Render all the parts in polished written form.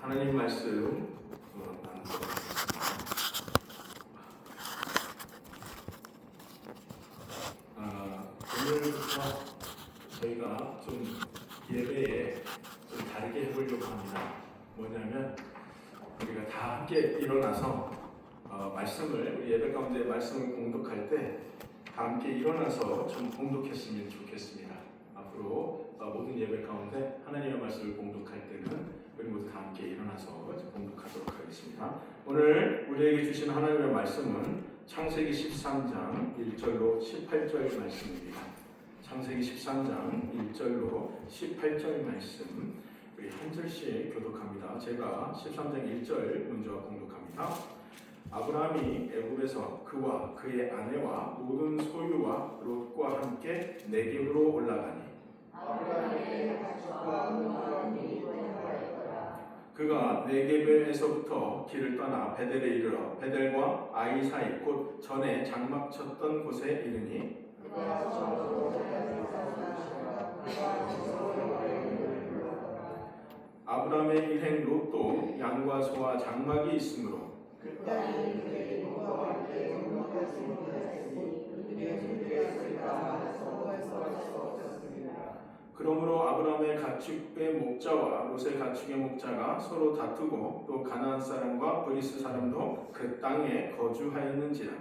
하나님 말씀 나누도록 하겠습니다. 오늘부터 저희가 좀 예배에 좀 다르게 해보려고 합니다. 뭐냐면 우리가 다 함께 일어나서 말씀을 우리 예배 가운데 말씀을 공독할 때 다 함께 일어나서 좀 공독했으면 좋겠습니다. 앞으로 모든 예배 가운데 하나님의 말씀을 공독할 때는 우리 모두 다 함께 일어나서 공독하도록 하겠습니다. 오늘 우리에게 주신 하나님의 말씀은 창세기 13장 1절로 18절 말씀입니다. 창세기 13장 1절로 18절 말씀 우리 한 절씩 교독합니다. 제가 13장 1절 먼저 공독합니다. 아브라함이 애굽에서 그와 그의 아내와 모든 소유와 롯과 함께 네겝으로 올라가니 그가 네겝에서부터 길을 떠나 베델에 이르러 베델과 아이 사이 곧 전에 장막 쳤던 곳에 이르니 아브라함의 일행 롯도 양과 소와 장막이 있으므로 그러므로 아브라함의 가축의 목자와 롯의 가축의 목자가 서로 다투고 또 가나안 사람과 브리스 사람도 그 땅에 거주하였는지라.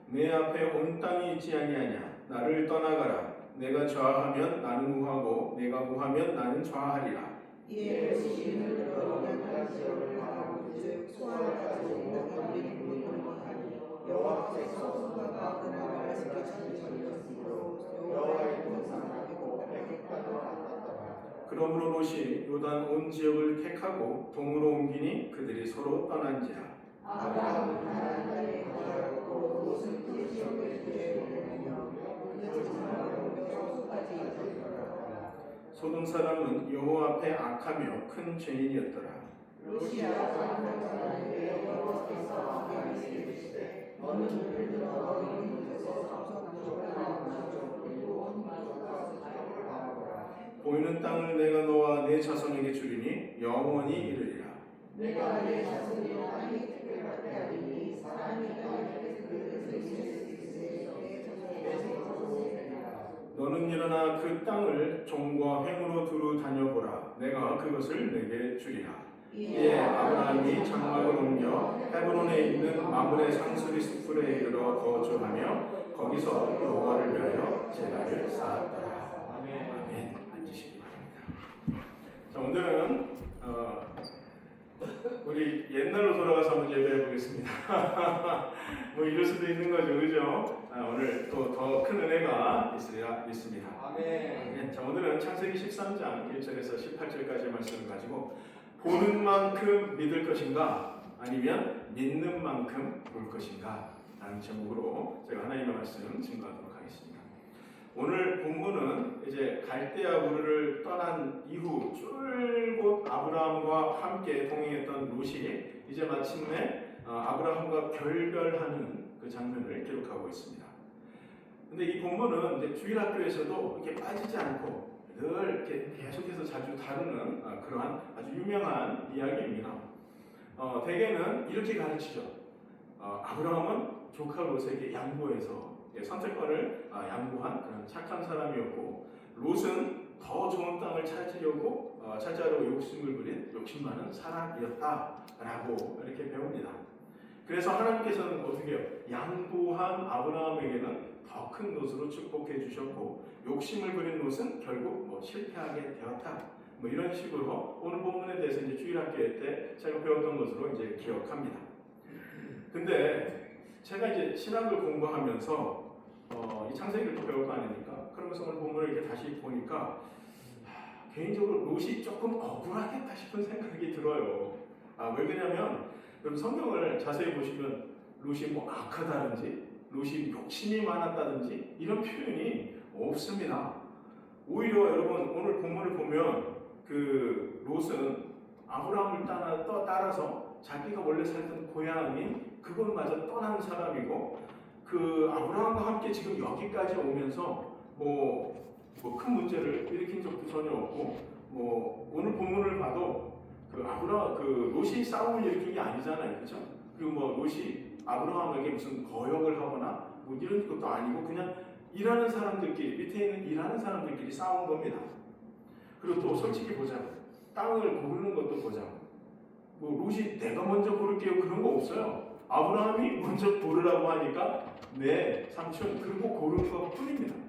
내 앞에 온 땅이 있지 아니하냐. 나를 떠나가라. 내가 좌하면 나는 우하고 내가 우하면 나는 좌하리라. 이에 시신을 들어 양간 지역을 향하고 즉 소아를 가지고 땅에 물리하니 여호와께서 소아가 그날을 맛있게 찾으시므로 여호와의 동상하고 백악관을 만났다. 그러므로 롯이 요단 온 지역을 택하고 동으로 옮기니 그들이 서로 떠난지라. 아브라함은 가나안 땅에 거주하였고 롯은 그 지역을 기대하며 그 지방을 옮겨 소까지 이르렀더라. 소돔 사람은 여호와 앞에 악하며 큰 죄인이었더라. 롯이 아브라함에게 여호와께서 그에게 이르시되 너는 눈을 들어 너희 이곳에서 성소나 그리고 온 가족과 자녀를 낳으라. 보이는 땅을 내가 너와 내 자손에게 주리니 영원히 이르리라. 내가 내 자손이 땅에 특별하게 하리니 사람이 땅에 그릇을 있을 수 있으니 내 자손이라. 너는 일어나 그 땅을 종과 횡으로 두루 다녀보라. 내가 그것을 내게 주리라. 이에 아브라함이 장막을 옮겨 헤브론에 있는 마므레 상수리 숲에 이르러 거주하며 거기서 여호와를 위하여 제단을 쌓았더라. 아멘. 앉으시기 바랍니다. 자, 오늘은 우리 옛날로 돌아가서 한번 예배해 보겠습니다. 뭐 이럴 수도 있는 거죠, 그죠? 오늘 또 더 큰 은혜가 있으리라 믿습니다. 아멘. 자, 오늘은 창세기 13장 1절에서 18절까지의 말씀을 가지고 보는 만큼 믿을 것인가 아니면 믿는 만큼 볼 것인가 라는 제목으로 제가 하나님의 말씀 증거하도록 하겠습니다. 오늘 본문은 이제 갈대아 우르를 떠난 이후 줄곧 아브라함과 함께 동행했던 롯이 이제 마침내 아브라함과 결별하는 그 장면을 기록하고 있습니다. 근데 이 본문은 이제 주일학교에서도 이렇게 빠지지 않고 늘 이렇게 계속해서 자주 다루는 그러한 아주 유명한 이야기입니다. 대개는 이렇게 가르치죠. 아브라함은 조카 롯에게 양보해서 선택권을 양보한 그런 착한 사람이었고 롯은 더 좋은 땅을 차지하려고 욕심을 부린 욕심 많은 사람이었다라고 이렇게 배웁니다. 그래서 하나님께서는 어떻게 해요? 양보한 아브라함에게는 더 큰 롯으로 축복해 주셨고 욕심을 부린 롯은 결국 실패하게 되었다. 이런 식으로 오늘 본문에 대해서 이제 주일학교 때 제가 배웠던 것으로 이제 기억합니다. 근데 제가 이제 신학을 공부하면서 이 창세기를 또 배울 거 아닙니까? 그러면서 오늘 본문을 이렇게 다시 보니까 개인적으로 롯이 조금 억울하겠다 싶은 생각이 들어요. 왜 그러냐면 여러분 성경을 자세히 보시면 롯이 악하다든지 롯이 욕심이 많았다든지 이런 표현이 없습니다. 오히려 여러분 오늘 본문을 보면 그 롯은 아브라함을 따라서 자기가 원래 살던 고향이 그것마저 떠난 사람이고 그 아브라함과 함께 지금 여기까지 오면서 뭐 큰 문제를 일으킨 적도 전혀 없고 뭐 오늘 본문을 봐도 그 롯이 싸움을 일으킨 게 아니잖아요, 그렇죠? 그리고 뭐 롯이 아브라함에게 무슨 거역을 하거나 뭐 이런 것도 아니고 그냥 일하는 사람들끼리 밑에 있는 일하는 사람들끼리 싸운 겁니다. 그리고 또 솔직히 보자고 땅을 고르는 것도 보자고 뭐 롯이 내가 먼저 고를게요 그런 거 없어요. 아브라함이 먼저 고르라고 하니까 네 삼촌 그리고 고른 것 뿐입니다.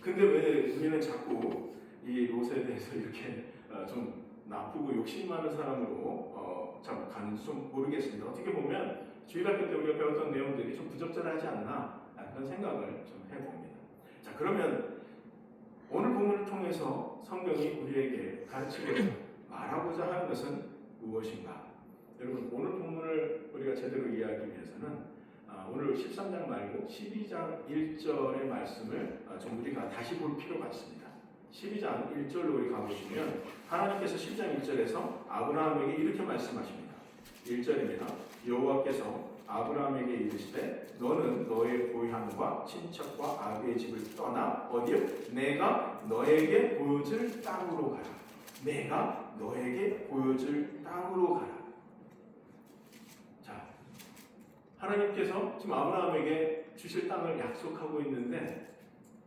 근데 왜 우리는 자꾸 이 롯에 대해서 이렇게 좀 나쁘고 욕심 많은 사람으로 참 가는지 좀 모르겠습니다. 어떻게 보면 주일학교 때 우리가 배웠던 내용들이 좀 부적절하지 않나 그런 생각을 좀 해봅니다. 자, 그러면 오늘 본문을 통해서 성경이 우리에게 가르치고자 말하고자 하는 것은 무엇인가? 여러분 오늘 본문을 우리가 제대로 이해하기 위해서는 오늘 13장 말고 12장 1절의 말씀을 좀 우리가 다시 볼 필요가 있습니다. 12장 1절로 우리 가보시면 하나님께서 12장 1절에서 아브라함에게 이렇게 말씀하십니다. 1절입니다. 여호와께서 아브라함에게 이르시되 너는 너의 고향과 친척과 아비의 집을 떠나 어디요? 내가 너에게 보여줄 땅으로 가라. 내가 너에게 보여줄 땅으로 가라. 자, 하나님께서 지금 아브라함에게 주실 땅을 약속하고 있는데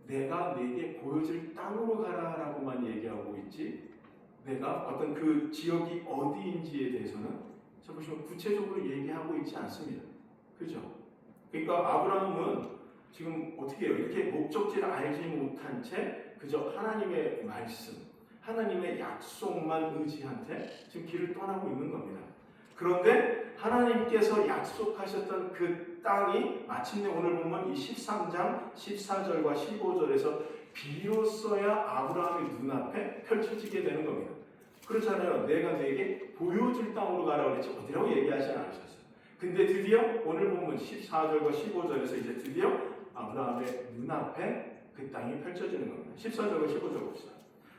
내가 네게 보여줄 땅으로 가라라고만 얘기하고 있지 내가 어떤 그 지역이 어디인지에 대해서는 자 보시면 구체적으로 얘기하고 있지 않습니다. 그죠? 그러니까 아브라함은 지금 어떻게 해요? 이렇게 목적지를 알지 못한 채 그저 하나님의 말씀, 하나님의 약속만 의지한 채 지금 길을 떠나고 있는 겁니다. 그런데 하나님께서 약속하셨던 그 땅이 마침내 오늘 보면 이 13장 14절과 15절에서 비로소야 아브라함의 눈앞에 펼쳐지게 되는 겁니다. 그렇잖아요. 내가 네게 보여줄 땅으로 가라고 그랬지 어디라고 얘기하지 않으셨어요. 근데 드디어 오늘 보면 14절과 15절에서 이제 드디어 아브라함의 눈앞에 그 땅이 펼쳐지는 겁니다. 14절과 15절 봅시다.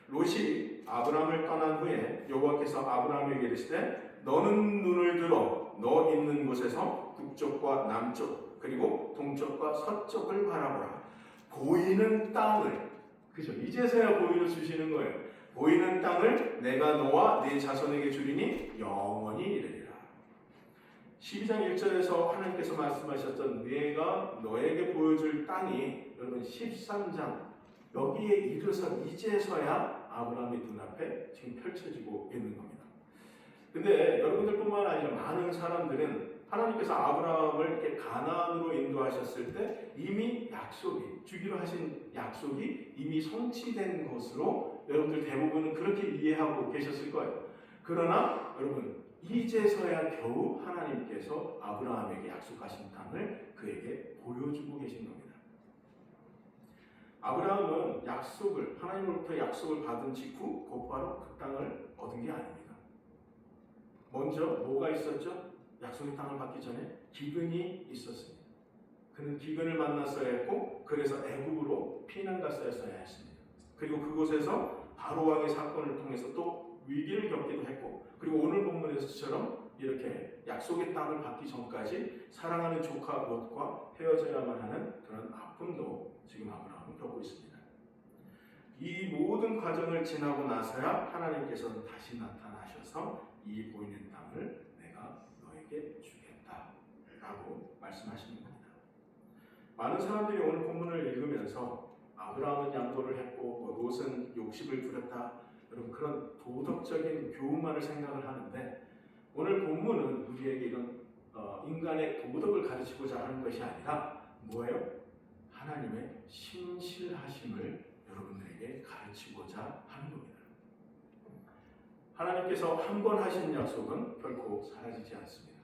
롯이 아브라함을 떠난 후에 여호와께서 아브라함에게 이르시되 너는 눈을 들어 너 있는 곳에서 북쪽과 남쪽 그리고 동쪽과 서쪽을 바라보라. 보이는 땅을 그죠? 이제서야 보여주시는 거예요. 보이는 땅을 내가 너와 네 자손에게 주리니 영원히 이르리라. 12장 1절에서 하나님께서 말씀하셨던 내가 너에게 보여줄 땅이 여러분 13장 여기에 이르서 이제서야 아브라함의 눈앞에 지금 펼쳐지고 있는 겁니다. 근데 여러분들뿐만 아니라 많은 사람들은 하나님께서 아브라함을 이렇게 가나안으로 인도하셨을 때 이미 약속이 주기로 하신 약속이 이미 성취된 것으로 여러분들 대부분은 그렇게 이해하고 계셨을 거예요. 그러나 여러분 이제서야 겨우 하나님께서 아브라함에게 약속하신 땅을 그에게 보여주고 계신 겁니다. 아브라함은 하나님으로부터 약속을 받은 직후 곧바로 그 땅을 얻은 게 아닙니다. 먼저 뭐가 있었죠? 약속의 땅을 받기 전에 기근이 있었습니다. 그는 기근을 만났어야 했고 그래서 애굽으로 피난 갔어야 했습니다. 그리고 그곳에서 바로왕의 사건을 통해서 또 위기를 겪기도 했고 그리고 오늘 본문에서처럼 이렇게 약속의 땅을 받기 전까지 사랑하는 조카 롯과 헤어져야만 하는 그런 아픔도 지금 아브라함은 겪고 있습니다. 이 모든 과정을 지나고 나서야 하나님께서는 다시 나타나셔서 이 보이는 땅을 내가 너에게 주겠다라고 말씀하시는 겁니다. 많은 사람들이 오늘 본문을 읽으면서 아브라함은 양보를 했고 롯은 욕심을 부렸다 여러분 그런 도덕적인 교훈만을 생각을 하는데 오늘 본문은 우리에게 이런 인간의 도덕을 가르치고자 하는 것이 아니라 뭐예요? 하나님의 신실하심을 여러분들에게 가르치고자 하는 겁니다. 하나님께서 한 번 하신 약속은 결코 사라지지 않습니다.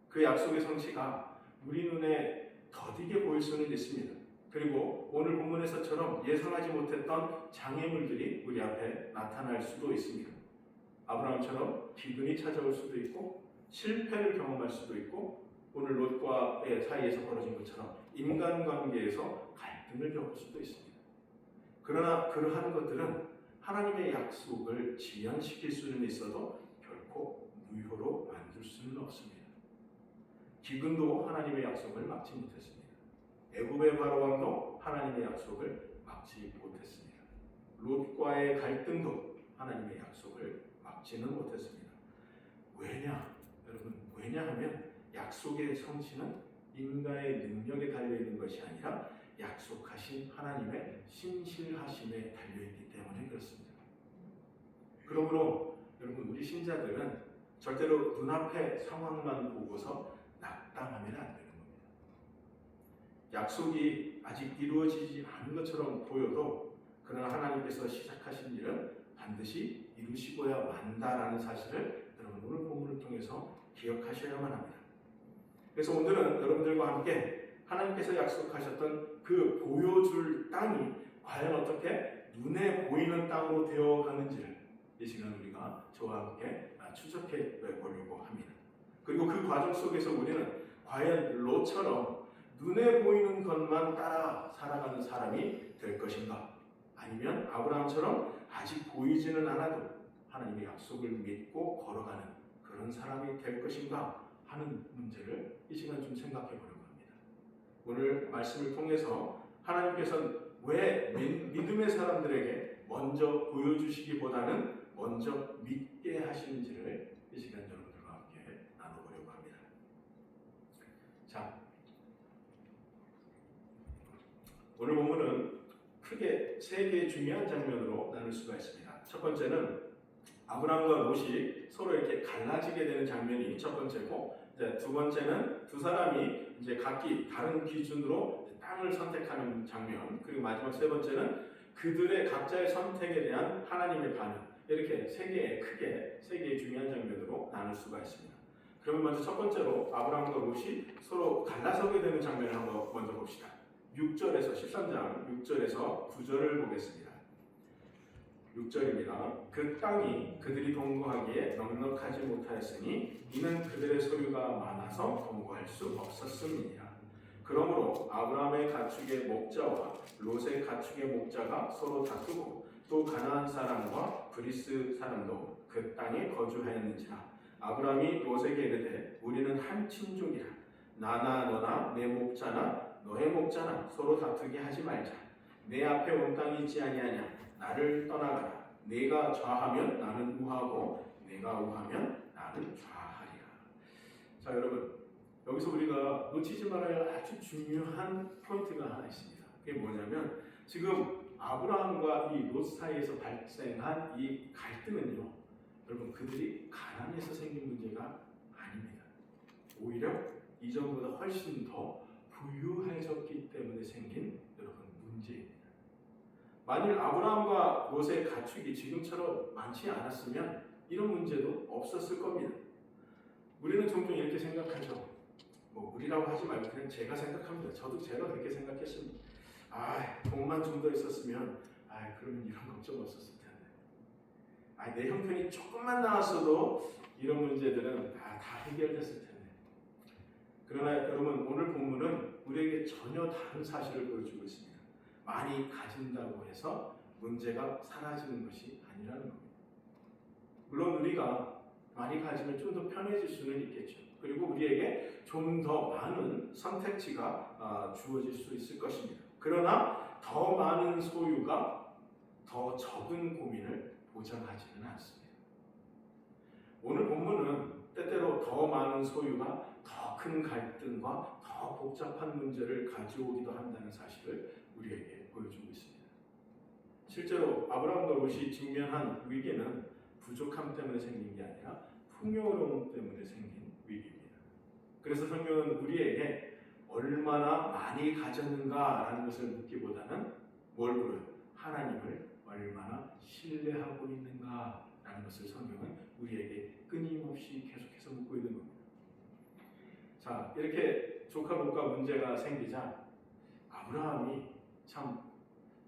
그 약속의 성취가 우리 눈에 더디게 보일 수는 있습니다. 그리고 오늘 본문에서처럼 예상하지 못했던 장애물들이 우리 앞에 나타날 수도 있습니다. 아브라함처럼 기근이 찾아올 수도 있고 실패를 경험할 수도 있고 오늘 롯과의 사이에서 벌어진 것처럼 인간관계에서 갈등을 겪을 수도 있습니다. 그러나 그러한 것들은 하나님의 약속을 지연시킬 수는 있어도 결코 무효로 만들 바꿀 수는 없습니다. 기근도 하나님의 약속을 막지 못했습니다. 애굽의 바로왕도 하나님의 약속을 막지 못했습니다. 롯과의 갈등도 하나님의 약속을 막지는 못했습니다. 왜냐하면 약속의 성취는 인간의 능력에 달려있는 것이 아니라 약속하신 하나님의 신실하심에 달려있기 때문에 그렇습니다. 그러므로 여러분, 우리 신자들은 절대로 눈앞의 상황만 보고서 낙담하면 안 되는 겁니다. 약속이 아직 이루어지지 않은 것처럼 보여도 그러나 하나님께서 시작하신 일은 반드시 이루시고야 만다라는 사실을 여러분 오늘 본문을 통해서 기억하셔야만 합니다. 그래서 오늘은 여러분들과 함께 하나님께서 약속하셨던 그 보여줄 땅이 과연 어떻게 눈에 보이는 땅으로 되어가는지를 이 시간 우리가 저와 함께 추적해 보려고 합니다. 그리고 그 과정 속에서 우리는 과연 롯처럼 눈에 보이는 것만 따라 살아가는 사람이 될 것인가, 아니면 아브라함처럼 아직 보이지는 않아도 하나님의 약속을 믿고 걸어가는 그런 사람이 될 것인가 하는 문제를 이 시간 좀 생각해 보려고 합니다. 오늘 말씀을 통해서 하나님께서는 왜 믿음의 사람들에게 먼저 보여주시기보다는 먼저 믿게 하시는지를 이 시간 여러분들과 함께 나눠보려고 합니다. 자, 오늘 본문은 크게 세 개의 중요한 장면으로 나눌 수가 있습니다. 첫 번째는 아브라함과 롯이 서로 이렇게 갈라지게 되는 장면이 첫 번째고, 이제 두 번째는 두 사람이 이제 각기 다른 기준으로 땅을 선택하는 장면, 그리고 마지막 세 번째는 그들의 각자의 선택에 대한 하나님의 반응. 이렇게 크게 세 개의 중요한 장면으로 나눌 수가 있습니다. 그러면 먼저 첫 번째로 아브라함과 롯이 서로 갈라서게 되는 장면을 한번 먼저 봅시다. 6절에서 13장 6절에서 9절을 보겠습니다. 6절입니다. 그 땅이 그들이 동거하기에 넉넉하지 못하였으니 이는 그들의 소유가 많아서 동거할 수 없었음이니라. 그러므로 아브라함의 가축의 목자와 롯의 가축의 목자가 서로 다투고 또 가나안 사람과 브리스 사람도 그 땅에 거주하였는지라. 아브라함이 롯에게 이르되 우리는 한 친족이라. 나나 너나 내 목자나 너의 목자나 서로 다투게 하지 말자. 내 앞에 온 땅이 있지 아니하냐. 나를 떠나가라. 내가 좌하면 나는 우하고 내가 우하면 나는 좌하리라. 자, 여러분, 여기서 우리가 놓치지 말아야 할 아주 중요한 포인트가 하나 있습니다. 그게 뭐냐면 지금 아브라함과 이 롯 사이에서 발생한 이 갈등은요, 여러분, 그들이 가난해서 생긴 문제가 아닙니다. 오히려 이전보다 훨씬 더 부유해졌기 때문에 생긴 여러분 문제입니다. 만일 아브라함과 롯의 가축이 지금처럼 많지 않았으면 이런 문제도 없었을 겁니다. 우리는 종종 이렇게 생각하죠. 뭐 우리라고 하지 말고 그냥 제가 생각합니다. 저도 제가 그렇게 생각했습니다. 돈만 좀 더 있었으면 그러면 이런 걱정 없었을 텐데. 내 형편이 조금만 나왔어도 이런 문제들은 다 해결됐을 텐데. 그러나 여러분, 오늘 본문은 우리에게 전혀 다른 사실을 보여주고 있습니다. 많이 가진다고 해서 문제가 사라지는 것이 아니라는 겁니다. 물론 우리가 많이 가지면 좀 더 편해질 수는 있겠죠. 그리고 우리에게 좀 더 많은 선택지가 주어질 수 있을 것입니다. 그러나 더 많은 소유가 더 적은 고민을 보장하지는 않습니다. 오늘 본문은 때때로 더 많은 소유가 더 큰 갈등과 더 복잡한 문제를 가져오기도 한다는 사실을 우리에게 보여주고 있습니다. 실제로 아브라함과 롯이 직면한 위기는 부족함 때문에 생긴 게 아니라 풍요로움 때문에 생긴 위기입니다. 그래서 성경은 우리에게 얼마나 많이 가졌는가라는 것을 묻기보다는 뭘 물어요? 하나님을 얼마나 신뢰하고 있는가라는 것을 성경은 우리에게 끊임없이 계속해서 묻고 있는 겁니다. 자, 이렇게 조카 목과 문제가 생기자 아브라함이 참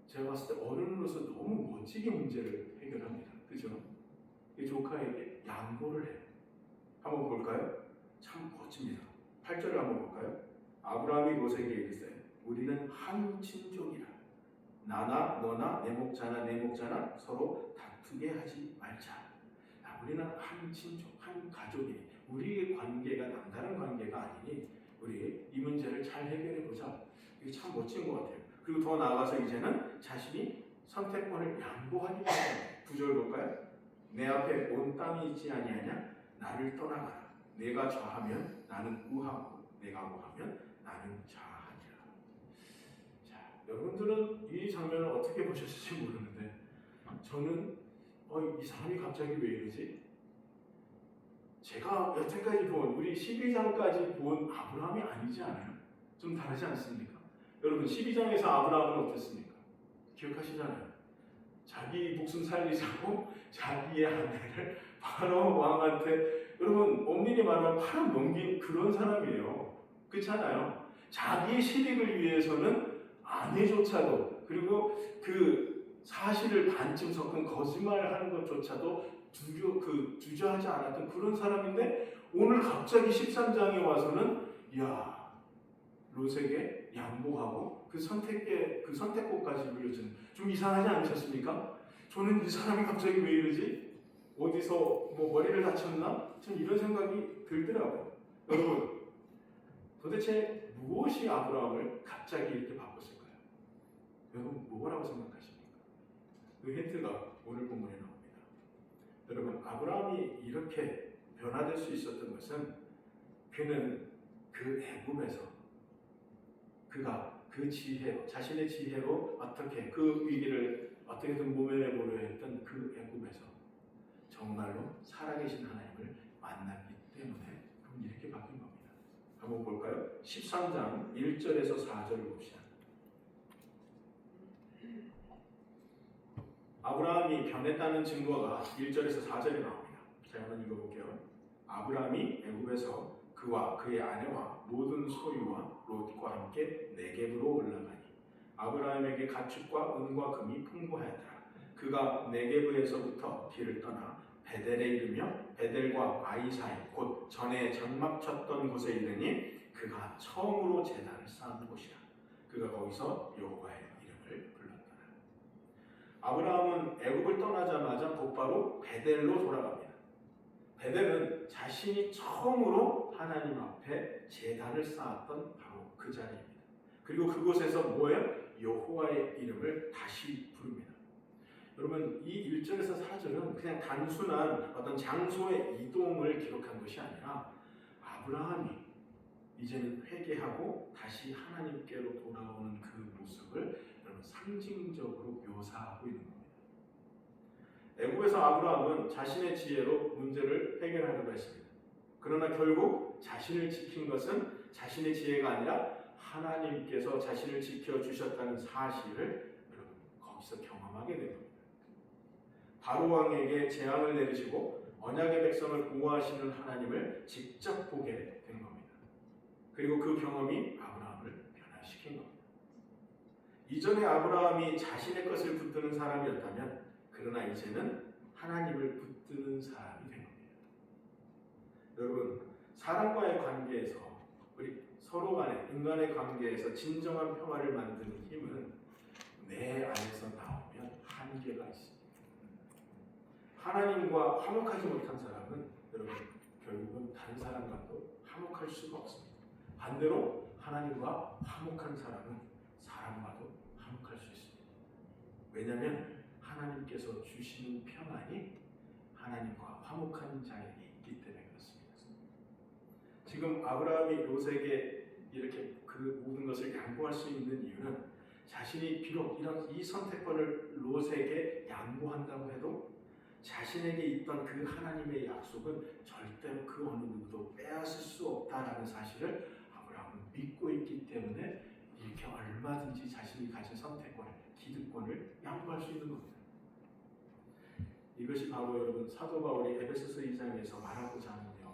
제가 봤을 때 어른으로서 너무 멋지게 문제를 해결합니다. 그죠? 이 조카에게 양보를 해요. 한번 볼까요? 참 멋집니다. 8절을 한번 볼까요? 아브라함이 롯에게 이르되 우리는 한 친족이라. 나나 너나 내 목자나 내 목자나 서로 다투게 하지 말자. 우리는 한 친족, 한 가족이니 우리의 관계가 남다른 관계가 아니니 우리 이 문제를 잘 해결해 보자. 이게 참 멋진 것 같아요. 그리고 더 나아가서 이제는 자신이 선택권을 양보하기 때문에 구절 볼까요? 내 앞에 온 땅이 있지 아니하냐? 나를 떠나가라. 내가 좌하면 나는 우하고 내가 우하면 나는 좌하니라. 자, 여러분들은 이 장면을 어떻게 보셨을지 모르는데 저는 이 사람이 갑자기 왜 이러지? 제가 여태까지 본 우리 12장까지 본 아브라함이 아니지 않아요? 좀 다르지 않습니까? 여러분 12장에서 아브라함은 어땠습니까? 기억하시잖아요. 자기 목숨 살리자고 자기의 아내를 바로 왕한테, 여러분 엄밀히 말하면 팔아 넘긴 그런 사람이에요. 그렇잖아요. 자기의 실익을 위해서는 아내조차도, 그리고 그 사실을 반쯤 섞은 거짓말을 하는 것조차도 주저하지 않았던 그런 사람인데 오늘 갑자기 13장에 와서는 롯에게 양보하고 그 선택권까지 물려주는, 좀 이상하지 않으셨습니까? 저는 이 사람이 갑자기 왜 이러지? 어디서 뭐 머리를 다쳤나? 전 이런 생각이 들더라고요. 여러분, 도대체 무엇이 아브라함을 갑자기 이렇게 바꿨을까요? 여러분 뭐라고 생각하십니까? 그 힌트가 오늘 본문에 나옵니다. 여러분, 아브라함이 이렇게 변화될 수 있었던 것은 그는 그 애굽에서 그가 그 지혜로, 자신의 지혜로 어떻게 그 위기를 어떻게든 모면해 보려 했던 그 애굽에서 정말로 살아계신 하나님을 만났기 때문에 그럼 이렇게 바뀐 겁니다. 한번 볼까요? 13장 1절에서 4절을 봅시다. 아브라함이 변했다는 증거가 1절에서 4절에 나옵니다. 자, 한번 읽어볼게요. 아브라함이 애굽에서 그와 그의 아내와 모든 소유와 롯과 함께 네겝으로 올라가니 아브라함에게 가축과 은과 금이 풍부하였더라. 그가 네겝에서부터 길을 떠나 베델에 이르며 베델과 아이 사이 곧 전에 전막 쳤던 곳에 이르니 그가 처음으로 제단을 쌓은 곳이라. 그가 거기서 여호와의 이름을 불렀더라. 아브라함은 애굽을 떠나자마자 곧바로 베델로 돌아갑니다. 베델은 자신이 처음으로 하나님 앞에 제단을 쌓았던 바로 그 자리입니다. 그리고 그곳에서 뭐예요? 여호와의 이름을 다시 부릅니다. 여러분, 이 1절에서 4절은 그냥 단순한 어떤 장소의 이동을 기록한 것이 아니라 아브라함이 이제는 회개하고 다시 하나님께로 돌아오는 그 모습을 여러분 상징적으로 묘사하고 있는 겁니다. 애굽에서 아브라함은 자신의 지혜로 문제를 해결하려고 했습니다. 그러나 결국 자신을 지킨 것은 자신의 지혜가 아니라 하나님께서 자신을 지켜주셨다는 사실을 여러분 거기서 경험하게 된 겁니다. 바로 왕에게 재앙을 내리시고 언약의 백성을 보호하시는 하나님을 직접 보게 된 겁니다. 그리고 그 경험이 아브라함을 변화시킨 겁니다. 이전에 아브라함이 자신의 것을 붙드는 사람이었다면 그러나 이제는 하나님을 붙드는 사람이 된 겁니다. 여러분, 사람과의 관계에서, 우리 서로 간의 인간의 관계에서 진정한 평화를 만드는 힘은 내 안에서 나오면 한계가 있습니다. 하나님과 화목하지 못한 사람은 여러분 결국은 다른 사람과도 화목할 수가 없습니다. 반대로 하나님과 화목한 사람은 사람과도 화목할 수 있습니다. 왜냐하면 하나님께서 주시는 평안이 하나님과 화목한 자에게 있기 때문에 그렇습니다. 지금 아브라함이 롯에게 이렇게 그 모든 것을 양보할 수 있는 이유는 자신이 비록 이 선택권을 롯에게 양보한다고 해도 자신에게 있던 그 하나님의 약속은 절대로 그 어느 누구도 빼앗을 수 없다라는 사실을 아브라함은 믿고 있기 때문에 이렇게 얼마든지 자신이 가진 선택권을, 기득권을 양보할 수 있는 겁니다. 이것이 바로 여러분 사도 바울이 에베소서 2장에서 말하고자 하는 내용입니다.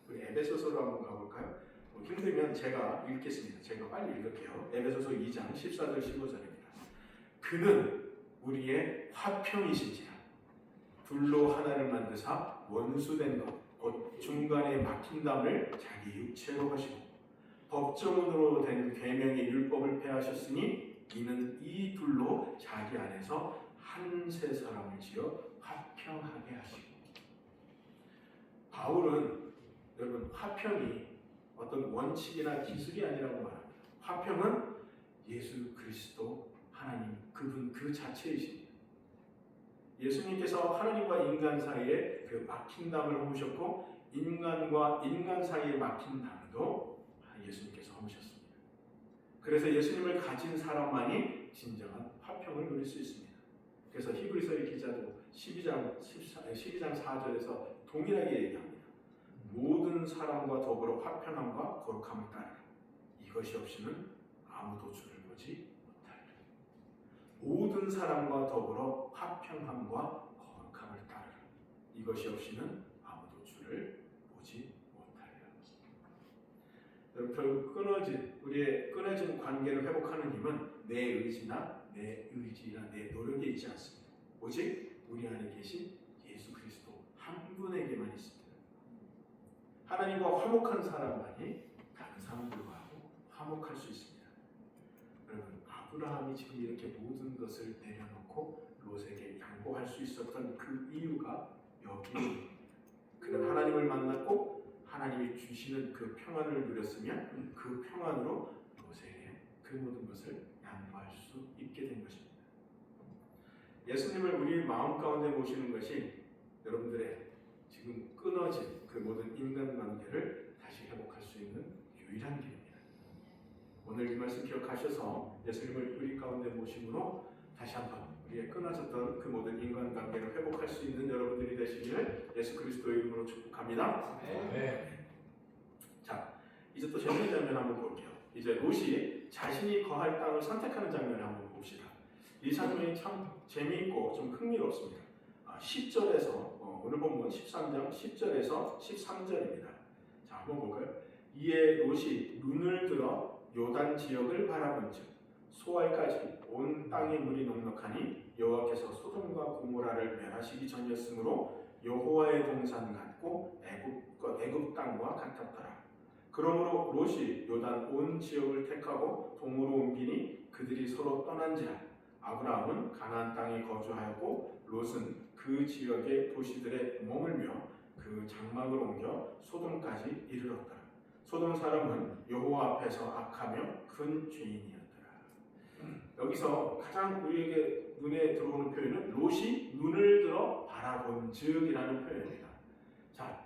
우리 에베소서로 한번 가볼까요? 힘들면 제가 읽겠습니다. 제가 빨리 읽을게요. 에베소서 2장 14절 15절입니다. 그는 우리의 화평이신지라 둘로 하나를 만드사 원수된 것 곧 중간에 막힌 담을 자기 육체로 하시고 법정으로 된 계명의 율법을 폐하셨으니 이는 이 둘로 자기 안에서 한 세 사람을 지어 화평하게 하시고. 바울은 여러분, 화평이 어떤 원칙이나 기술이 아니라고 말합니다. 화평은 예수 그리스도 하나님 그분 그 자체이십니다. 예수님께서 하나님과 인간 사이에 그 막힌 담을 허무셨고 인간과 인간 사이에 막힌 담도 예수님께서 허무셨습니다. 그래서 예수님을 가진 사람만이 진정한 화평을 누릴 수 있습니다. 그래서 히브리서의 기자도 12장 4절에서 동일하게 얘기합니다. 모든 사람과 더불어 화평함과 거룩함을 따르라. 이것이 없이는 아무도 주를 보지 못하리라. 모든 사람과 더불어 화평함과 거룩함을 따르라. 이것이 없이는 아무도 주를 보지 못하리라. 여러분, 결국 우리의 끊어진 관계를 회복하는 힘은 내 의지나 내 노력에 있지 않습니다. 오직 우리 안에 계신 예수 그리스도 한 분에게만 있습니다. 하나님과 화목한 사람만이 다른 사람들과도 화목할 수 있습니다. 여러분, 아브라함이 지금 이렇게 모든 것을 내려놓고 롯에게 양보할 수 있었던 그 이유가 여기 그는 하나님을 만났고 하나님이 주시는 그 평안을 누렸으면 그 평안으로 롯에게 그 모든 것을 양보할 수 있게 된 것입니다. 예수님을 우리 마음 가운데 모시는 것이 여러분들의 지금 끊어진 그 모든 인간관계를 다시 회복할 수 있는 유일한 길입니다. 오늘 이 말씀 기억하셔서 예수님을 우리 가운데 모심으로 다시 한번 우리의 끊어졌던 그 모든 인간관계를 회복할 수 있는 여러분들이 되시기를 예수 그리스도의 이름으로 축복합니다. 네. 자, 이제 또 재밌는 장면 한번 볼게요. 이제 롯이 자신이 거할 땅을 선택하는 장면을 한번 봅시다. 이 장면이 참 재미있고 좀 흥미롭습니다. 10절에서 오늘 본문 13장 10절에서 13절입니다. 자, 한번 볼까요? 이에 롯이 눈을 들어 요단 지역을 바라본즉 소알까지 온 땅의 물이 넉넉하니 여호와께서 소돔과 고모라를 멸하시기 전이었으므로 여호와의 동산 같고 애굽 땅과 같았더라. 그러므로 롯이 요단 온 지역을 택하고 동으로 옮기니 그들이 서로 떠난지라. 아브라함은 가나안 땅에 거주하였고 롯은 그 지역의 도시들에 머물며 그 장막을 옮겨 소돔까지 이르렀더라. 소돔 사람은 여호와 앞에서 악하며 큰 죄인이었더라. 여기서 가장 우리에게 눈에 들어오는 표현은 롯이 눈을 들어 바라본즉이라는 표현입니다. 자,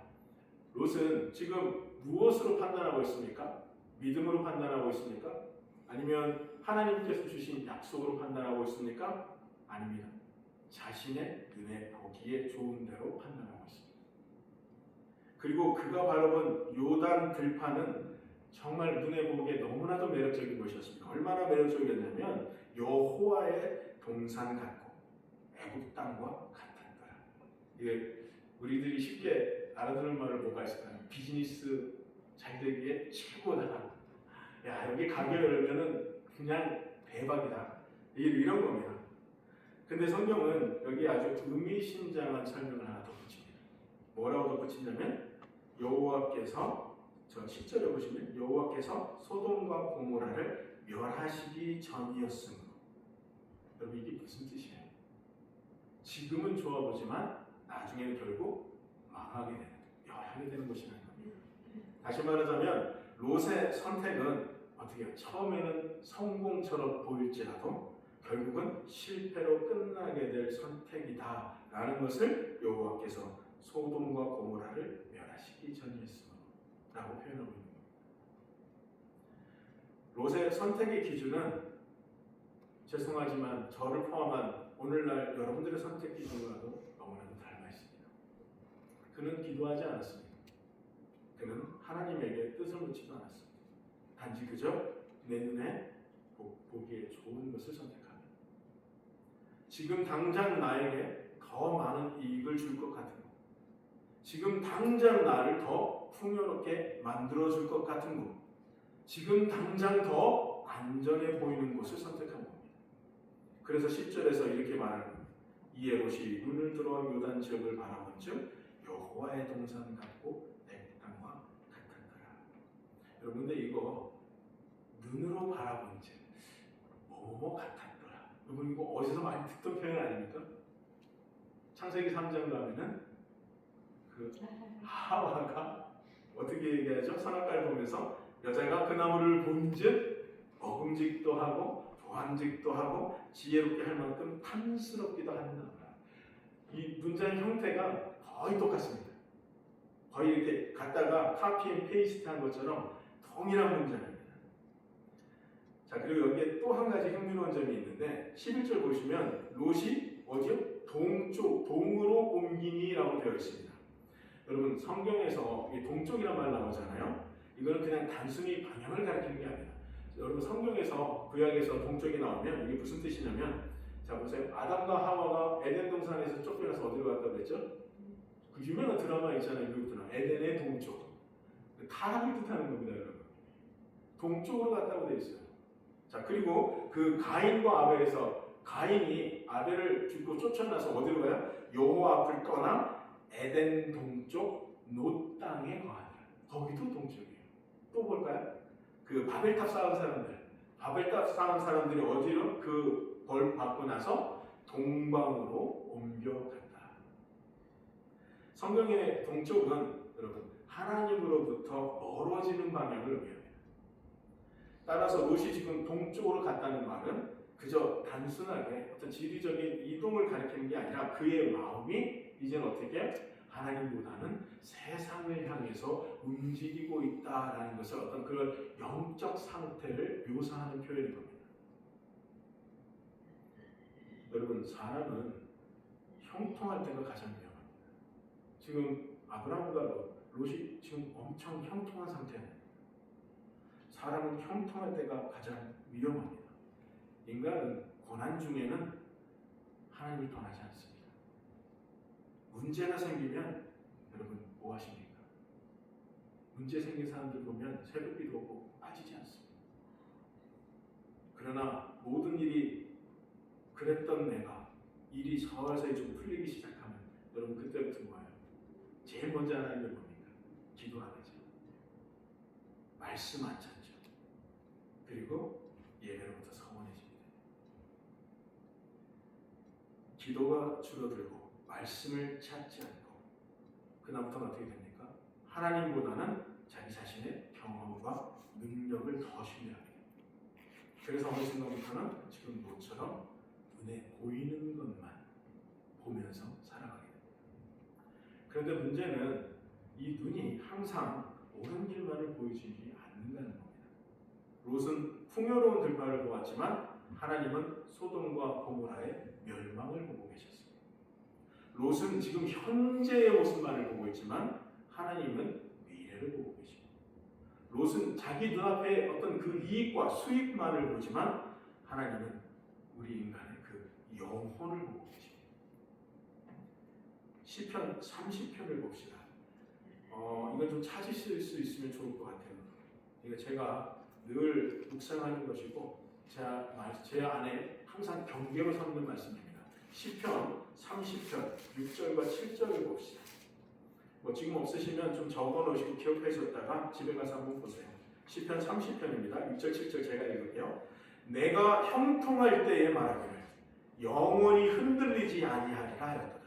롯은 지금 무엇으로 판단하고 있습니까? 믿음으로 판단하고 있습니까? 아니면 하나님께서 주신 약속으로 판단하고 있습니까? 아닙니다. 자신의 눈에 보기에 좋은 대로 판단하고 있습니다. 그리고 그가 바라본 요단 들판은 정말 눈에 보기에 너무나도 매력적인 것이었습니다. 얼마나 매력적이었냐면 여호와의 동산 같고 애굽 땅과 같았더라. 이게 우리들이 쉽게 알아듣는 말을 뭐가 있을까요? 비즈니스 잘 되기에 최고다. 야, 여기 가게 열면은 그냥 대박이다. 이런 겁니다. 근데 성경은 여기 아주 의미심장한 설명을 하나 덧붙입니다. 뭐라고 덧붙이냐면 여호와께서 저 10절에 보시면 여호와께서 소돔과 고모라를 멸하시기 전이었으므로. 여러분, 이게 무슨 뜻이에요? 지금은 좋아 보지만 나중에는 결국 망하게 되는, 멸하게 되는 것이라는 겁니다. 다시 말하자면 롯의 선택은 어떻게 해요? 처음에는 성공처럼 보일지라도 결국은 실패로 끝나게 될 선택이다 라는 것을 여호와께서 소돔과 고모라를 멸하시기 전이었으므로 라고 표현하고 있는 겁니다. 롯의 선택의 기준은 죄송하지만 저를 포함한 오늘날 여러분들의 선택 기준과도 너무나도 닮아 있습니다. 그는 기도하지 않았습니다. 그는 하나님에게 뜻을 묻지도 않았습니다. 단지 그저 내 눈에 보기에 좋은 것을 선택합니다. 지금 당장 나에게 더 많은 이익을 줄 것 같은 것, 지금 당장 나를 더 풍요롭게 만들어줄 것 같은 곳, 지금 당장 더 안전해 보이는 곳을 선택한 겁니다. 그래서 10절에서 이렇게 말하는 겁니다. 이에 롯이 눈을 들어 요단 지역을 바라본즉 여호와의 동산 같고 애굽 땅과 같았더라. 여러분들 이거 눈으로 바라본즉 뭐뭐 같았더라. 여러분 이거 어디서 많이 듣던 표현 아닙니까? 창세기 3장 가면은 그 하와가 어떻게 얘기하죠? 선악과를 보면서 여자가 그 나무를 본즉 먹음직도 하고 좋아함직도 하고 지혜롭게 할 만큼 탐스럽기도 한다. 이 문장의 형태가 거의 똑같습니다. 거의 이렇게 갖다가 카피 앤 페이스트 한 것처럼 동일한 문장입니다. 자, 그리고 여기에 또 한 가지 흥미로운 점이 있는데 11절 보시면 롯이 어디요? 동쪽, 동으로 옮기니라고 되어 있습니다. 여러분 성경에서 동쪽이란 말 나오잖아요. 이거는 그냥 단순히 방향을 가리키는 게 아니라 여러분 성경에서 구약에서 동쪽이 나오면 이게 무슨 뜻이냐면 자 보세요. 아담과 하와가 에덴 동산에서 쫓겨나서 어디로 갔다고 그랬죠? 그 유명한 드라마 있잖아요. 미국 드라마 에덴의 동쪽. 타락을 뜻하는 겁니다. 여러분. 동쪽으로 갔다고 되어 있어요. 자 그리고 그 가인과 아벨에서 가인이 아벨을 죽고 쫓아나서 어디로 가요? 여호와 앞을 떠나 에덴 동쪽 놋 땅에 거하니라. 거기도 동쪽이에요. 또 볼까요? 그 바벨탑 쌓은 사람들, 바벨탑 쌓은 사람들이 어디로 그 벌 받고 나서 동방으로 옮겨갔다. 성경의 동쪽은 여러분 하나님으로부터 멀어지는 방향을 의미합니다. 따라서 롯이 지금 동쪽으로 갔다는 말은 그저 단순하게 어떤 지리적인 이동을 가리키는 게 아니라 그의 마음이 이제는 어떻게 하나님보다는 세상을 향해서 움직이고 있다라는 것을 어떤 그런 영적 상태를 묘사하는 표현인 겁니다. 여러분 사람은 형통할 때가 가장 위험합니다. 지금 아브라함과 롯이 지금 엄청 형통한 상태입니다. 사람은 형통할 때가 가장 위험합니다. 인간은 고난 중에는 하나님을 떠나지 않습니다. 문제가 생기면 여러분 뭐 하십니까? 문제 생긴 사람들 보면 새벽기도 오고 빠지지 않습니다. 그러나 모든 일이 그랬던 내가 일이 서서히 좀 풀리기 시작하면 여러분 그때부터 뭐예요? 제일 먼저 하는 게 뭡니까? 기도 안 하죠. 말씀 안 찾죠. 그리고 예배로부터 서원해집니다. 기도가 줄어들고 말씀을 찾지 않고 그다음부터는 어떻게 됩니까? 하나님보다는 자기 자신의 경험과 능력을 더 신뢰하게 됩니다. 그래서 어느 순간부터는 지금 모처럼 눈에 보이는 것만 보면서 살아가게 됩니다. 그런데 문제는 이 눈이 항상 옳은 길만을 보여주지 않는다는 겁니다. 롯은 풍요로운 들판을 보았지만 하나님은 소돔과 고모라의 멸망을 보고 계셨습니다. 롯은 지금 현재의 모습만을 보고 있지만 하나님은 미래를 보고 계십니다. 롯은 자기 눈앞에 어떤 그 이익과 수익만을 보지만 하나님은 우리 인간의 그 영혼을 보고 계십니다. 시편 30편을 봅시다. 이건 좀 찾으실 수 있으면 좋을 것 같아요. 이거 제가 늘 묵상하는 것이고 제 안에 항상 경계로 삼는 말씀입니다. 시편 30편 6절과 7절을 봅시다. 지금 없으시면 좀 적어놓으시고 기억하셨다가 집에 가서 한번 보세요. 시편 30편입니다. 6절 7절 제가 읽을게요. 내가 형통할 때에 말하기를 영원히 흔들리지 아니하리라 하였도다.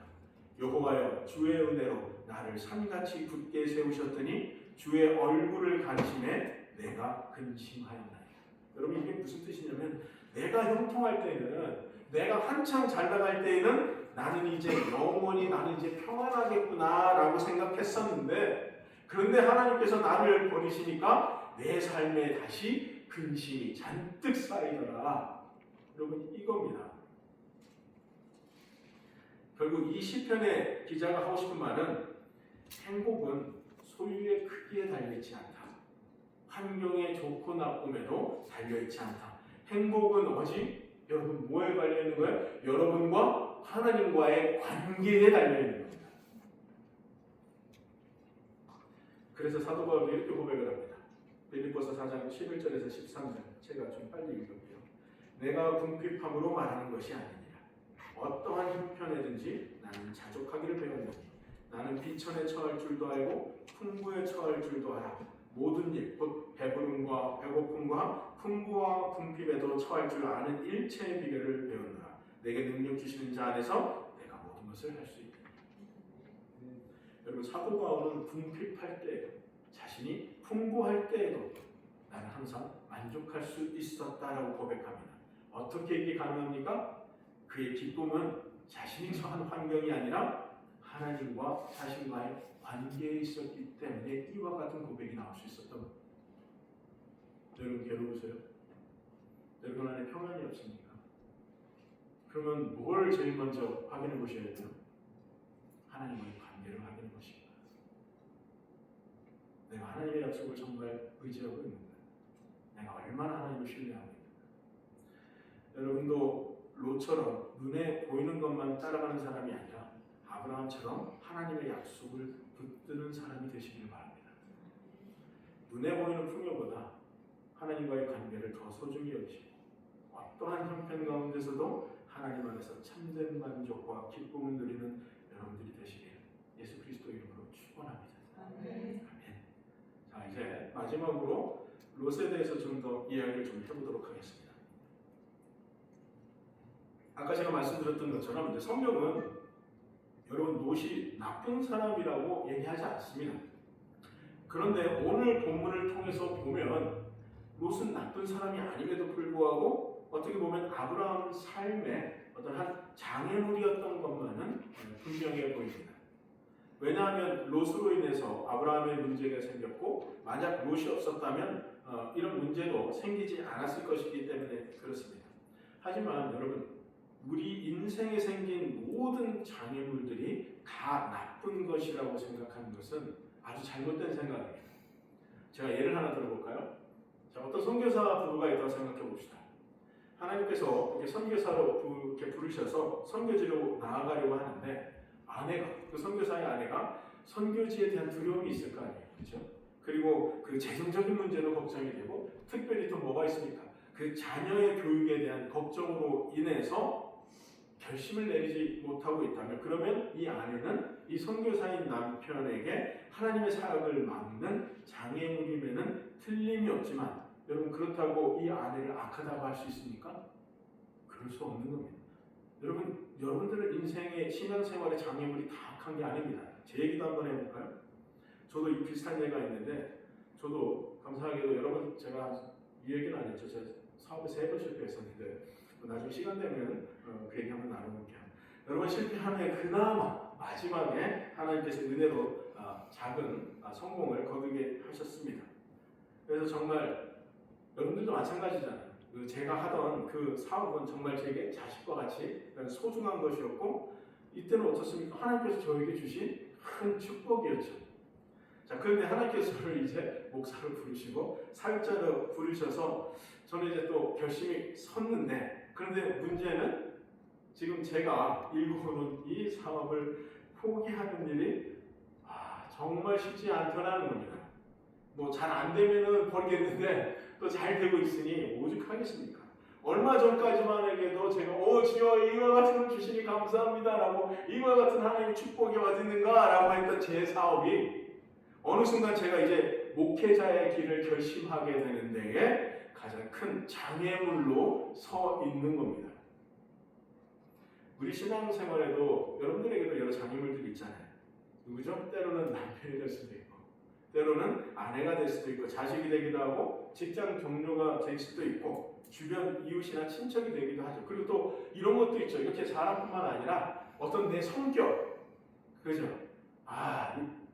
여호와여 주의 은혜로 나를 산같이 굳게 세우셨더니 주의 얼굴을 간침해 내가 근심하였나이다. 여러분 이게 무슨 뜻이냐면 내가 형통할 때는 내가 한창 잘 나갈 때에는 나는 이제 영원히 나는 이제 평안하겠구나 라고 생각했었는데 그런데 하나님께서 나를 버리시니까 내 삶에 다시 근심이 잔뜩 쌓이더라. 여러분 이겁니다. 결국 이 시편의 기자가 하고 싶은 말은 행복은 소유의 크기에 달려있지 않다. 환경의 좋고 나쁨에도 달려있지 않다. 행복은 뭐지? 여러분 뭐에 달려있는 거예요? 여러분과 하나님과의 관계에 달려있는 겁니다. 그래서 사도 바울이 이렇게 고백을 합니다. 빌립보서 4장 11절에서 13절 제가 좀 빨리 읽을게요. 내가 궁핍함으로 말하는 것이 아니니라. 어떠한 형편에든지 나는 자족하기를 배웠노니 나는 비천에 처할 줄도 알고 풍부에 처할 줄도 알아. 모든 일, 곧 배부름과 배고픔과 풍부와 궁핍에도 처할 줄 아는 일체의 비결을 배웠노라. 내게 능력 주시는 자 안에서 내가 모든 것을 할 수 있다. 여러분 사도 바울은 궁핍할 때 자신이 풍부할 때에도 나는 항상 만족할 수 있었다라고 고백합니다. 어떻게 이게 가능합니까? 그의 기쁨은 자신이 처한 환경이 아니라 하나님과 자신과의 관계에 있었기 때문에 이와 같은 고백이 나올 수 있었던 겁니다. 여러분 괴로우세요? 여러분 안에 평안이 없습니까? 그러면 뭘 제일 먼저 확인해 보셔야 돼요? 하나님과의 관계를 확인해 보십니다. 내가 하나님의 약속을 정말 의지하고 있는가? 내가 얼마나 하나님을 신뢰하고 있는가? 여러분도 롯처럼 눈에 보이는 것만 따라가는 사람이 아니라 아브라함처럼 하나님의 약속을 붙드는 사람이 되시길 바랍니다. 눈에 보이는 풍요보다 하나님과의 관계를 더 소중히 여기시고 어떠한 형편 가운데서도 하나님 안에서 참된 만족과 기쁨을 누리는 여러분들이 되시길 예수 그리스도 이름으로 축원합니다. 아멘. 자, 이제 마지막으로 롯에 대해서 좀 더 이야기를 좀 해보도록 하겠습니다. 아까 제가 말씀드렸던 것처럼 이제 성경은 여러분 롯이 나쁜 사람이라고 얘기하지 않습니다. 그런데 오늘 본문을 통해서 보면 롯은 나쁜 사람이 아님에도 불구하고 어떻게 보면 아브라함 삶의 어떤 한 장애물이었던 것만은 분명해 보입니다. 왜냐하면 롯으로 인해서 아브라함의 문제가 생겼고 만약 롯이 없었다면 이런 문제도 생기지 않았을 것이기 때문에 그렇습니다. 하지만 여러분 우리 인생에 생긴 모든 장애물들이 다 나쁜 것이라고 생각하는 것은 아주 잘못된 생각입니다. 제가 예를 하나 들어볼까요? 자, 어떤 선교사 부부가 있다고 생각해 봅시다. 하나님께서 이렇게 선교사로 이렇게 부르셔서 선교지로 나아가려고 하는데 아내가, 그 선교사의 아내가 선교지에 대한 두려움이 있을 거 아니에요. 그렇죠? 그리고 그 재정적인 문제도 걱정이 되고 특별히 또 뭐가 있습니까? 그 자녀의 교육에 대한 걱정으로 인해서 결심을 내리지 못하고 있다면 그러면 이 아내는 이 선교사인 남편에게 하나님의 사역을 막는 장애물임에는 틀림이 없지만 여러분 그렇다고 이 아내를 악하다고 할 수 있습니까? 그럴 수 없는 겁니다. 여러분들의 인생의 신앙생활의 장애물이 다 악한 게 아닙니다. 제 얘기도 한번 해볼까요? 저도 이 비슷한 예가 있는데 저도 감사하게도 여러분 제가 이 얘기는 안 했죠. 제가 사업에 3번 실패했었는데 나중에 시간 되면 그 얘기 한번 나눠볼게요. 여러분 실패하면 그나마 마지막에 하나님께서 은혜로 작은 성공을 거두게 하셨습니다. 그래서 정말 여러분들도 마찬가지잖아요. 제가 하던 그 사업은 정말 제게 자식과 같이 소중한 것이었고 이때는 어떻습니까? 하나님께서 저에게 주신 큰 축복이었죠. 자, 그런데 하나님께서 저를 이제 목사로 부르시고 사역자로 부르셔서 저는 이제 또 결심이 섰는데 그런데 문제는 지금 제가 일구는 이 사업을 포기하는 일이 정말 쉽지 않더라는 겁니다. 뭐 잘 안 되면은 버리겠는데 또 잘 되고 있으니 오죽하겠습니까? 얼마 전까지만 해도 제가 주여 이와 같은 걸 주시니 감사합니다라고 이와 같은 하나님의 축복이 어딨는가라고 했던 제 사업이 어느 순간 제가 이제 목회자의 길을 결심하게 되는 데에 가장 큰 장애물로 서 있는 겁니다. 우리 신앙생활에도 여러분들에게도 여러 장애물들이 있잖아요. 누구죠? 때로는 남편이 될 수도 있고 때로는 아내가 될 수도 있고 자식이 되기도 하고 직장 동료가 될 수도 있고 주변 이웃이나 친척이 되기도 하죠. 그리고 또 이런 것도 있죠. 이렇게 사람뿐만 아니라 어떤 내 성격, 그죠?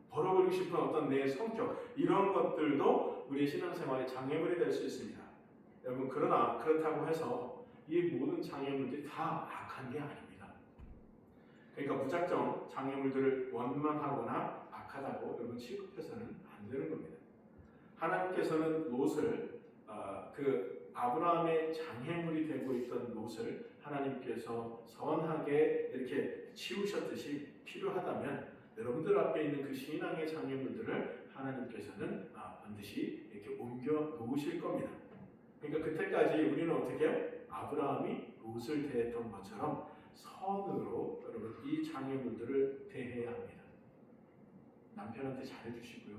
버려버리고 싶은 어떤 내 성격 이런 것들도 우리의 신앙생활의 장애물이 될 수 있습니다. 여러분 그러나 그렇다고 해서 이 모든 장애물들이 다 악한 게 아닙니다. 그러니까 무작정 장애물들을 원망하거나 악하다고 여러분 취급해서는 안 되는 겁니다. 하나님께서는 롯을 그 아브라함의 장애물이 되고 있던 롯을 하나님께서 선하게 이렇게 치우셨듯이 필요하다면 여러분들 앞에 있는 그 신앙의 장애물들을 하나님께서는 반드시 이렇게 옮겨 놓으실 겁니다. 그러니까 그때까지 우리는 어떻게 해요? 아브라함이 롯을 대했던 것처럼 선으로 여러분 이 장애물들을 대해야 합니다. 남편한테 잘해주시고요.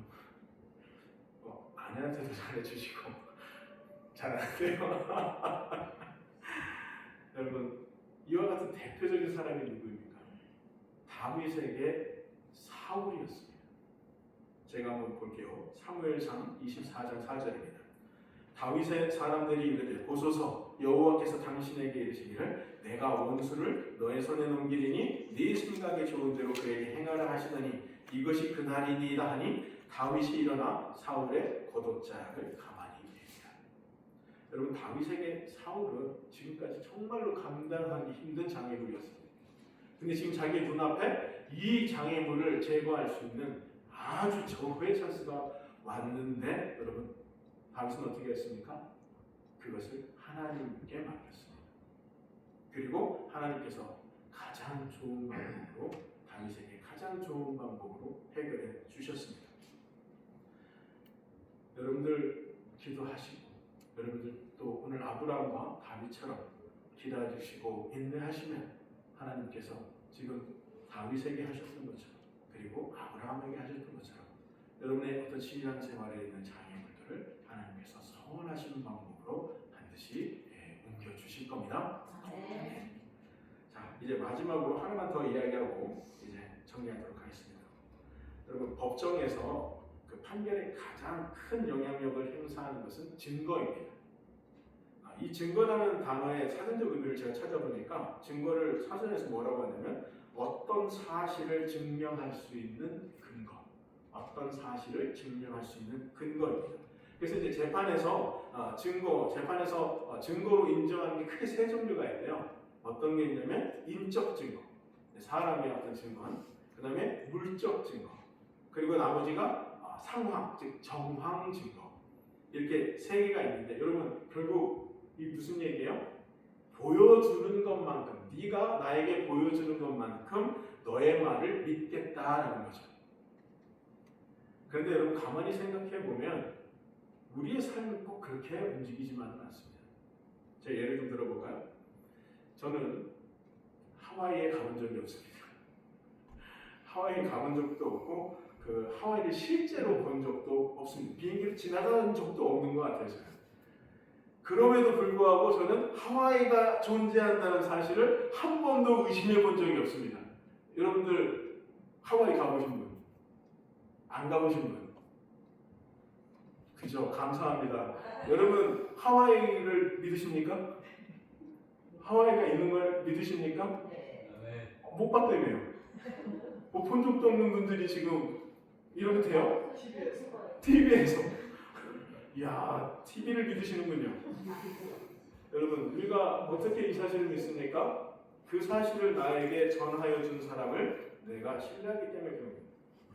아내한테도 잘해주시고 잘 안 돼요. 여러분 이와 같은 대표적인 사람이 누구입니까? 다윗에게 사울이었습니다. 제가 한번 볼게요. 사무엘상 24장 4절입니다. 다윗의 사람들이 이르되 보소서 여호와께서 당신에게 이르시기를 내가 원수를 너의 손에 넘기리니 네 생각에 좋은 대로 그에게 행하라 하시더니 이것이 그날이니이다 하니 다윗이 일어나 사울의 겉옷자락을 가만히 내리라. 여러분 다윗에게 사울은 지금까지 정말로 감당하기 힘든 장애물이었습니다. 근데 지금 자기 눈앞에 이 장애물을 제거할 수 있는 아주 절호의 찬스가 왔는데 여러분 다윗은 어떻게 했습니까? 그것을 하나님께 맡겼습니다. 그리고 하나님께서 가장 좋은 방법으로 다윗에게 가장 좋은 방법으로 해결해 주셨습니다. 여러분들 기도하시고 여러분들 또 오늘 아브라함과 다윗처럼 기다리시고 인내하시면 하나님께서 지금 다윗에게 하셨던 것처럼 그리고 아브라함에게 하셨던 것처럼 여러분의 어떤 신앙 생활에 있는 장애물들을 하나님께서 선하시는 방법으로 반드시 옮겨주실 겁니다. 네. 자, 이제 마지막으로 하나만 더 이야기하고 이제 정리하도록 하겠습니다. 여러분 법정에서 그 판결에 가장 큰 영향력을 행사하는 것은 증거입니다. 이 증거라는 단어의 사전적 의미를 제가 찾아보니까 증거를 사전에서 뭐라고 하냐면 어떤 사실을 증명할 수 있는 근거, 어떤 사실을 증명할 수 있는 근거입니다. 그래서 이제 재판에서 증거로 인정하는 게 크게 세 종류가 있는데요. 어떤 게 있냐면 인적 증거, 사람의 어떤 증거, 그 다음에 물적 증거, 그리고 나머지가 상황, 즉 정황 증거 이렇게 세 개가 있는데 여러분 결국 이 무슨 얘기예요? 보여주는 것만큼 네가 나에게 보여주는 것만큼 너의 말을 믿겠다라는 거죠. 그런데 여러분 가만히 생각해 보면 우리의 삶은 꼭 그렇게 움직이지만은 않습니다. 제가 예를 좀 들어볼까요? 저는 하와이에 가본 적이 없습니다. 하와이에 가본 적도 없고 그 하와이를 실제로 본 적도 없습니다. 비행기를 지나간 적도 없는 것 같아요. 저는. 그럼에도 불구하고 저는 하와이가 존재한다는 사실을 한 번도 의심해 본 적이 없습니다. 여러분들 하와이 가보신 분? 안 가보신 분? 그죠? 감사합니다. 여러분 하와이를 믿으십니까? 하와이가 있는 걸 믿으십니까? 네. 못 봤다며요. 뭐 본 적도 없는 분들이 지금 이러면 돼요? TV에서. 이야, TV를 믿으시는군요. 여러분, 우리가 어떻게 이 사실을 믿습니까? 그 사실을 나에게 전하여 준 사람을 내가 신뢰하기 때문에 그런 거예요.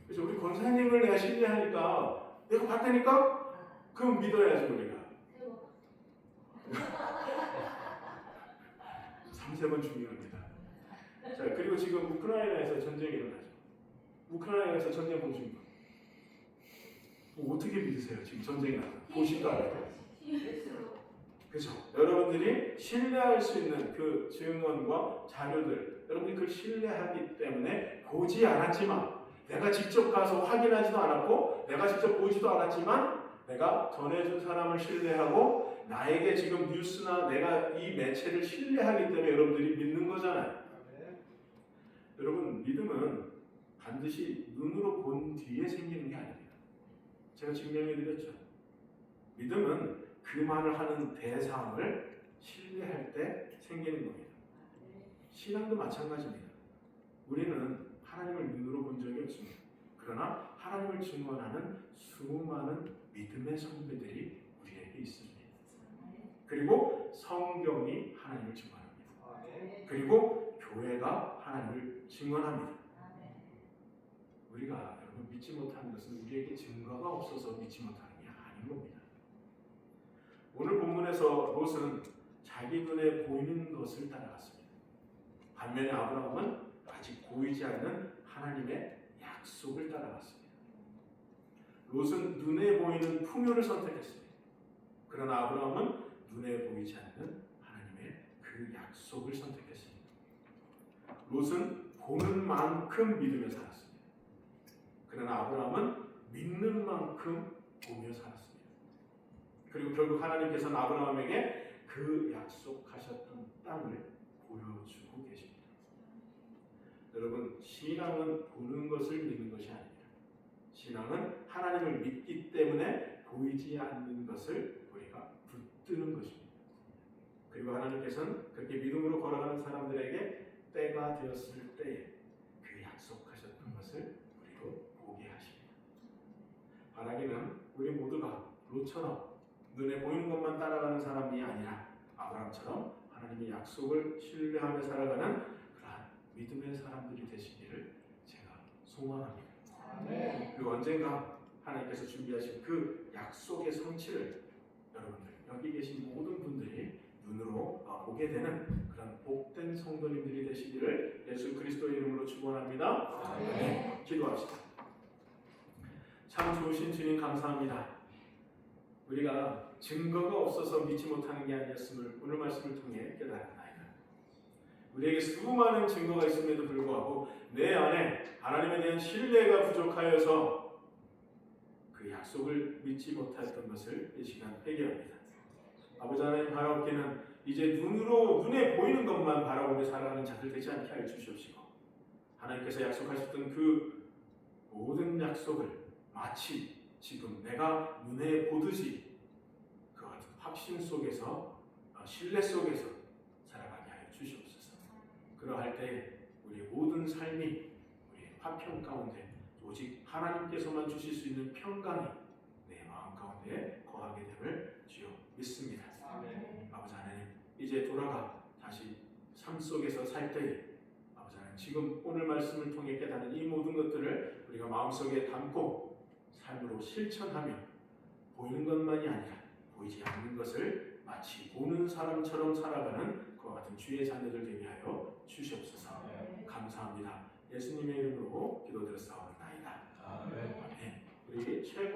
그래서 우리 권사님을 내가 신뢰하니까 내가 봤다니까? 그럼 믿어야지 우리가. 3-4번 중요합니다. 자, 그리고 지금 우크라이나에서 전쟁이 일어나죠. 우크라이나에서 전쟁 보신 분. 뭐 어떻게 믿으세요? 지금 전쟁이 나서 보시도 않고. 그렇죠. 여러분들이 신뢰할 수 있는 그 증언과 자료들, 여러분들이 그걸 신뢰하기 때문에 보지 않았지만, 내가 직접 가서 확인하지도 않았고, 내가 직접 보지도 않았지만, 내가 전해준 사람을 신뢰하고, 나에게 지금 뉴스나 내가 이 매체를 신뢰하기 때문에 여러분들이 믿는 거잖아요. 여러분, 믿음은 반드시 눈으로 본 뒤에 생기는 게 아닙니다. 제가 증명해 드렸죠. 믿음은 그 말을 하는 대상을 신뢰할 때 생기는 겁니다. 신앙도 마찬가지입니다. 우리는 하나님을 눈으로 본 적이 없습니다. 그러나 하나님을 증언하는 수많은 믿음의 선배들이 우리에게 있습니다. 그리고 성경이 하나님을 증언합니다. 그리고 교회가 하나님을 증언합니다. 우리가 여러분 믿지 못하는 것은 우리에게 증거가 없어서 믿지 못하는 게 아닌 겁니다. 오늘 본문에서 롯은 자기 눈에 보이는 것을 따라갔습니다. 반면에 아브라함은 아직 보이지 않는 하나님의 약속을 따라갔습니다. 롯은 눈에 보이는 풍요를 선택했습니다. 그러나 아브라함은 눈에 보이지 않는 하나님의 그 약속을 선택했습니다. 롯은 보는 만큼 믿으며 살았습니다. 그러나 아브라함은 믿는 만큼 보며 살았습니다. 그리고 결국 하나님께서는 아브라함에게 그 약속하셨던 땅을 보여주고 계십니다. 여러분, 신앙은 보는 것을 믿는 것이 아닙니다. 신앙은 하나님을 믿기 때문에 보이지 않는 것을 우리가 붙드는 것입니다. 그리고 하나님께서는 그렇게 믿음으로 걸어가는 사람들에게 때가 되었을 때에 그 약속하셨던 것을 우리로 보게 하십니다. 바라기는 우리 모두가 롯처럼 눈에 보이는 것만 따라가는 사람이 아니라 아브라함처럼 하나님의 약속을 신뢰하며 살아가는 그러한 믿음의 사람들이 되시기를 제가 소망합니다. 그리고 언젠가 하나님께서 준비하신 그 약속의 성취를 여러분들 여기 계신 모든 분들이 눈으로 보게 되는 그런 복된 성도님들이 되시기를 예수 그리스도의 이름으로 축원합니다. 네, 기도합시다. 참 좋으신 주님 감사합니다. 우리가 증거가 없어서 믿지 못하는 게 아니었음을 오늘 말씀을 통해 깨달았나이다. 우리에게 수많은 증거가 있음에도 불구하고 내 안에 하나님에 대한 신뢰가 부족하여서 그 약속을 믿지 못했던 것을 이 시간 회개합니다. 아버지 하나님 바라옵기는 이제 눈에 보이는 것만 바라보며 살아가는 자들 되지 않게 하여 주시옵시고 하나님께서 약속하셨던 그 모든 약속을 마치 지금 내가 눈에 보듯이 그 같은 확신 속에서 신뢰 속에서 살아가게 하여 주시옵소서. 그러할 때 우리의 모든 삶이 우리의 화평 가운데 오직 하나님께서만 주실 수 있는 평강이 내 마음 가운데 거하게 됨을 주여 믿습니다. 아버지 하나님 이제 돌아가 다시 삶 속에서 살 때에 아버지 하나님 지금 오늘 말씀을 통해 깨닫는 이 모든 것들을 우리가 마음속에 담고 삶으로 실천하며 보이는 것만이 아니라 보이지 않는 것을 마치 보는 사람처럼 살아가는 그와 같은 주의 자녀들 되게 하여 주시옵소서. 감사합니다. 예수님의 이름으로 기도드렸사옵나이다. 아멘. 우리 최고